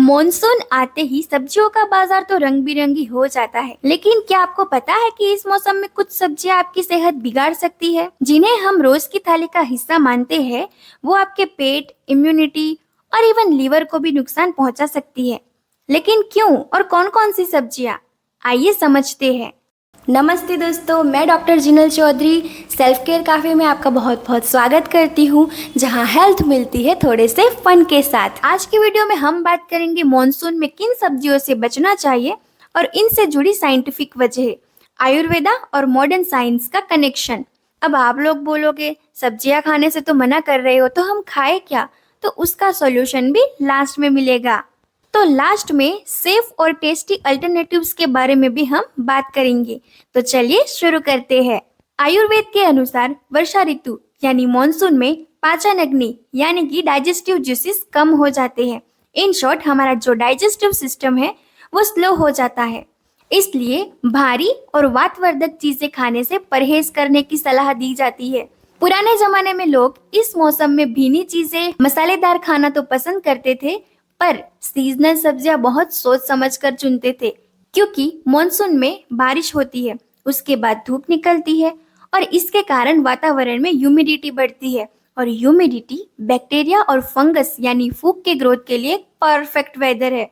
Monsoon आते ही सब्जियों का बाजार तो रंग बिरंगी हो जाता है, लेकिन क्या आपको पता है कि इस मौसम में कुछ सब्जियां आपकी सेहत बिगाड़ सकती है, जिन्हें हम रोज की थाली का हिस्सा मानते हैं। वो आपके पेट, इम्यूनिटी और इवन लीवर को भी नुकसान पहुंचा सकती है। लेकिन क्यों और कौन कौन सी सब्जियां, आइए समझते हैं। नमस्ते दोस्तों, मैं doctor Jinal Chaudhary self care cafe में आपका बहुत बहुत स्वागत करती हूँ, जहाँ हेल्थ मिलती है थोड़े से फन के साथ। आज की वीडियो में हम बात करेंगे मॉनसून में किन सब्जियों से बचना चाहिए और इनसे जुड़ी साइंटिफिक वजह, आयुर्वेदा और मॉडर्न साइंस का कनेक्शन। अब आप लोग बोलोगे सब्जियां खाने से तो मना कर रहे हो, तो हम खाए क्या? तो उसका सॉल्यूशन भी लास्ट में मिलेगा। तो लास्ट में सेफ और टेस्टी अल्टरनेटिव्स के बारे में भी हम बात करेंगे। तो चलिए शुरू करते हैं। आयुर्वेद के अनुसार वर्षा ऋतु यानी मॉनसून में पाचन अग्नि यानी कि डाइजेस्टिव जूसेस कम हो जाते हैं। इन शॉर्ट, हमारा जो डाइजेस्टिव सिस्टम है वो स्लो हो जाता है। इसलिए भारी और वातवर्धक चीजें खाने से परहेज करने की सलाह दी जाती है। पुराने जमाने में लोग इस मौसम में भीनी चीजें, मसालेदार खाना तो पसंद करते थे, पर सीजनल सब्जियां बहुत सोच समझ कर चुनते थे, क्योंकि मॉनसून में बारिश होती है, उसके बाद धूप निकलती है और इसके कारण वातावरण में ह्यूमिडिटी बढ़ती है, और ह्यूमिडिटी बैक्टीरिया और फंगस यानी फूग के ग्रोथ के लिए परफेक्ट वेदर है।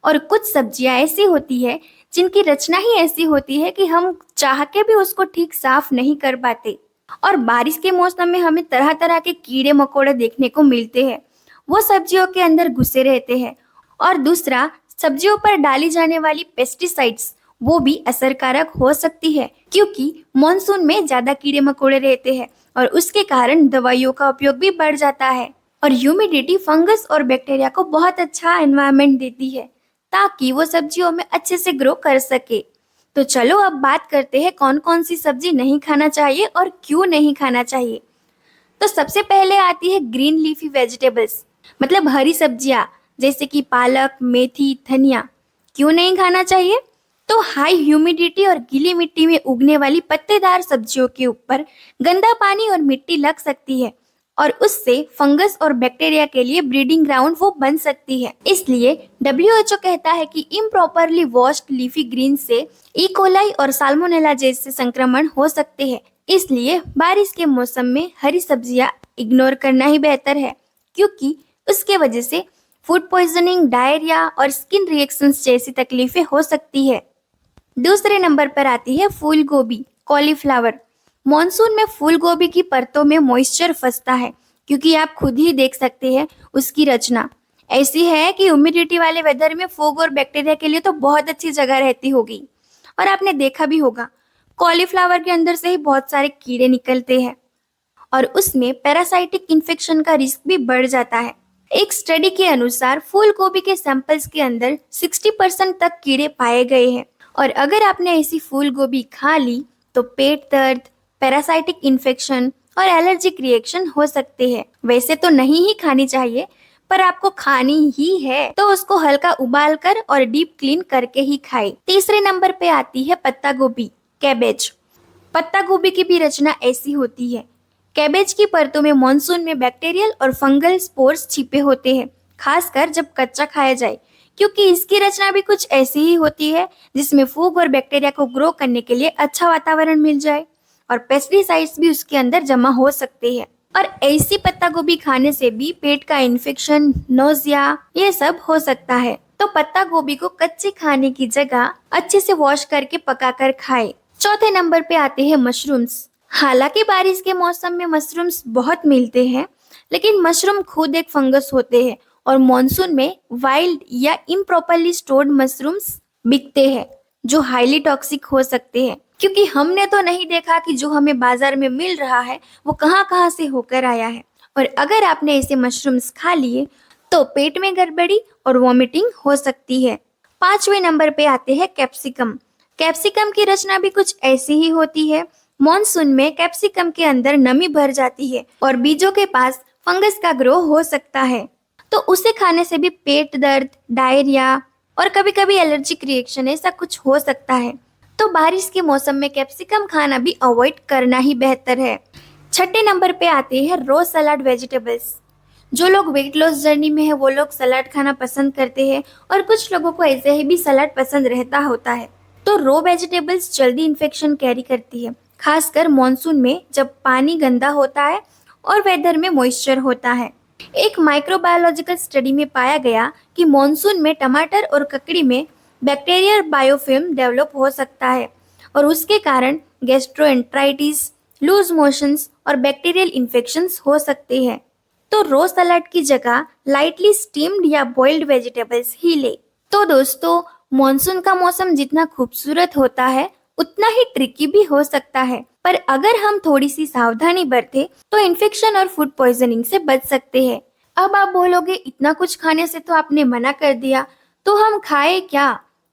और कुछ सब्जियां ऐसी होती है जिनकी रचना ही ऐसी होती है कि हम चाह के भी उसको ठीक साफ नहीं कर पाते। और बारिश के मौसम में हमें तरह तरह के कीड़े मकोड़े देखने को मिलते हैं, वो सब्जियों के अंदर घुसे रहते हैं। और दूसरा, सब्जियों पर डाली जाने वाली पेस्टिसाइड्स वो भी असरकारक हो सकती है, क्योंकि मॉनसून में ज्यादा कीड़े मकोड़े रहते हैं और उसके कारण दवाइयों का उपयोग भी बढ़ जाता है। और ह्यूमिडिटी फंगस और बैक्टीरिया को बहुत अच्छा एनवायरनमेंट देती है, ताकि वो सब्जियों में अच्छे से ग्रो कर सके। तो चलो अब बात करते हैं कौन कौन सी सब्जी नहीं खाना चाहिए और क्यों नहीं खाना चाहिए। तो सबसे पहले आती है ग्रीन लीफी वेजिटेबल्स, मतलब हरी सब्जियां, जैसे कि पालक, मेथी, धनिया। क्यों नहीं खाना चाहिए? तो हाई ह्यूमिडिटी और गीली मिट्टी में उगने वाली पत्तेदार सब्जियों के ऊपर गंदा पानी और मिट्टी लग सकती है, और उससे फंगस और बैक्टीरिया के लिए ब्रीडिंग ग्राउंड वो बन सकती है। इसलिए WHO कहता है कि इम्प्रॉपरली वॉश्ड लीफी ग्रीन से ई कोलाई और साल्मोनेला जैसे संक्रमण हो सकते हैं। इसलिए बारिश के मौसम में हरी सब्जियां इग्नोर करना ही बेहतर है, क्योंकि उसके वजह से फूड पॉइजनिंग, डायरिया और स्किन रिएक्शंस जैसी तकलीफें हो सकती है। दूसरे नंबर पर आती है फूल गोभी, कॉलीफ्लावर। मॉनसून में फूल गोभी की परतों में मॉइस्चर फंसता है, क्योंकि आप खुद ही देख सकते हैं उसकी रचना ऐसी है कि ह्यूमिडिटी वाले वेदर में फूग और बैक्टीरिया के लिए तो बहुत अच्छी जगह रहती होगी। और आपने देखा भी होगा, कॉलीफ्लावर के अंदर से ही बहुत सारे कीड़े निकलते हैं और उसमें पैरासाइटिक इन्फेक्शन का रिस्क भी बढ़ जाता है। एक स्टडी के अनुसार फूल गोभी के सैंपल्स के अंदर 60% तक कीड़े पाए गए हैं, और अगर आपने ऐसी फूल गोभी खा ली तो पेट दर्द, पैरासाइटिक इन्फेक्शन और एलर्जिक रिएक्शन हो सकते हैं। वैसे तो नहीं ही खानी चाहिए, पर आपको खानी ही है तो उसको हल्का उबाल कर और डीप क्लीन करके ही खाएं। तीसरे नंबर पे आती है पत्ता गोभी, कैबेज। पत्ता गोभी की भी रचना ऐसी होती है। कैबेज की परतों में मॉनसून में बैक्टीरियल और फंगल स्पोर्स छिपे होते हैं, खासकर जब कच्चा खाया जाए, क्योंकि इसकी रचना भी कुछ ऐसी ही होती है जिसमें फूग और बैक्टीरिया को ग्रो करने के लिए अच्छा वातावरण मिल जाए, और पेस्टिसाइड्स भी उसके अंदर जमा हो सकते हैं। और ऐसी पत्ता गोभी खाने से भी पेट का इन्फेक्शन, नोजिया, ये सब हो सकता है। तो पत्ता गोभी को कच्चे खाने की जगह अच्छे से वॉश करके पकाकर खाएं। चौथे नंबर पे आते हैं मशरूम्स। हालांकि बारिश के मौसम में मशरूम्स बहुत मिलते हैं, लेकिन मशरूम खुद एक फंगस होते हैं, और मॉनसून में वाइल्ड या इम्प्रॉपरली स्टोर्ड मशरूम्स बिकते हैं, जो हाईली टॉक्सिक हो सकते हैं, क्योंकि हमने तो नहीं देखा कि जो हमें बाजार में मिल रहा है वो कहाँ कहाँ से होकर आया है। और अगर आपने ऐसे मशरूम्स खा लिए तो पेट में गड़बड़ी और वॉमिटिंग हो सकती है। पांचवें नंबर पे आते हैं कैप्सिकम। कैप्सिकम की रचना भी कुछ ऐसी ही होती है। मॉनसून में कैप्सिकम के अंदर नमी भर जाती है और बीजों के पास फंगस का ग्रो हो सकता है, तो उसे खाने से भी पेट दर्द, डायरिया और कभी कभी एलर्जिक रिएक्शन ऐसा कुछ हो सकता है। तो बारिश के मौसम में कैप्सिकम खाना भी अवॉइड करना ही बेहतर है। छठे नंबर पे आते हैं रो सलाड वेजिटेबल्स। जो लोग वेट लॉस जर्नी में है वो लोग सलाद खाना पसंद करते हैं और कुछ लोगों को ऐसे ही भी सलाद पसंद रहता होता है। तो रो वेजिटेबल्स जल्दी इन्फेक्शन कैरी करती है, खासकर मॉनसून में जब पानी गंदा होता है और वेदर में मॉइस्चर होता है। एक माइक्रोबायोलॉजिकल स्टडी में पाया गया कि मॉनसून में टमाटर और ककड़ी में बैक्टीरियल बायोफिल्म डेवलप हो सकता है और उसके कारण गैस्ट्रोएंटराइटिस, लूज मोशंस और बैक्टीरियल इन्फेक्शंस हो सकते हैं। तो रो सलाद की जगह लाइटली स्टीम्ड या बॉइल्ड वेजिटेबल्स ही ले। तो दोस्तों, मॉनसून का मौसम जितना खूबसूरत होता है उतना ही ट्रिकी भी हो सकता है, पर अगर हम थोड़ी सी सावधानी बरतें तो इन्फेक्शन और फूड पॉइजनिंग से बच सकते हैं। अब आप बोलोगे इतना कुछ खाने से तो आपने मना कर दिया, तो हम खाए क्या?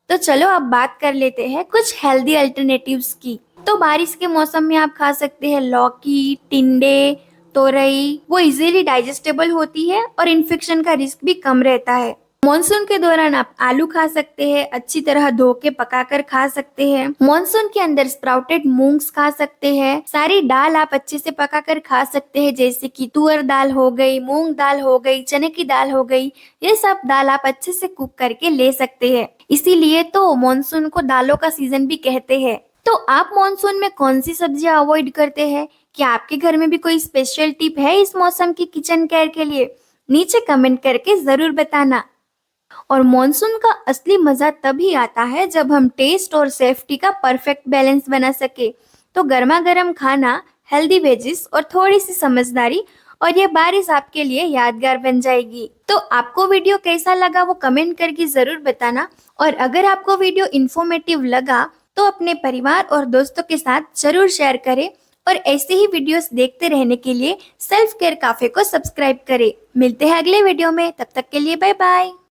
तो चलो अब बात कर लेते हैं कुछ हेल्दी अल्टरनेटिव्स की। तो बारिश के मौसम में आप खा सकते हैं लौकी, टिंडे, तोरई। वो इजीली डाइजेस्टेबल होती है और इन्फेक्शन का रिस्क भी कम रहता है। मॉनसून के दौरान आप आलू खा सकते हैं, अच्छी तरह धो के पकाकर खा सकते हैं। मॉनसून के अंदर स्प्राउटेड मूंग्स खा सकते हैं। सारी दाल आप अच्छे से पकाकर खा सकते हैं, जैसे कि तुअर दाल हो गई, मूंग दाल हो गई, चने की दाल हो गई। ये सब दाल आप अच्छे से कुक करके ले सकते हैं। इसीलिए तो मॉनसून को दालों का सीजन भी कहते हैं। तो आप मॉनसून में कौन सी सब्जियां अवॉइड करते हैं? क्या आपके घर में भी कोई स्पेशल टिप है इस मौसम की किचन केयर के लिए? नीचे कमेंट करके जरूर बताना। और मॉनसून का असली मजा तभी आता है जब हम टेस्ट और सेफ्टी का परफेक्ट बैलेंस बना सके। तो गर्मा गर्म खाना, हेल्दी वेजिस और थोड़ी सी समझदारी, और ये बारिश आपके लिए यादगार बन जाएगी। तो आपको वीडियो कैसा लगा वो कमेंट करके जरूर बताना। और अगर आपको वीडियो इन्फॉर्मेटिव लगा तो अपने परिवार और दोस्तों के साथ जरूर शेयर करें। और ऐसे ही वीडियोस देखते रहने के लिए सेल्फ केयर कैफे को सब्सक्राइब करें। मिलते हैं अगले वीडियो में, तब तक के लिए बाय बाय।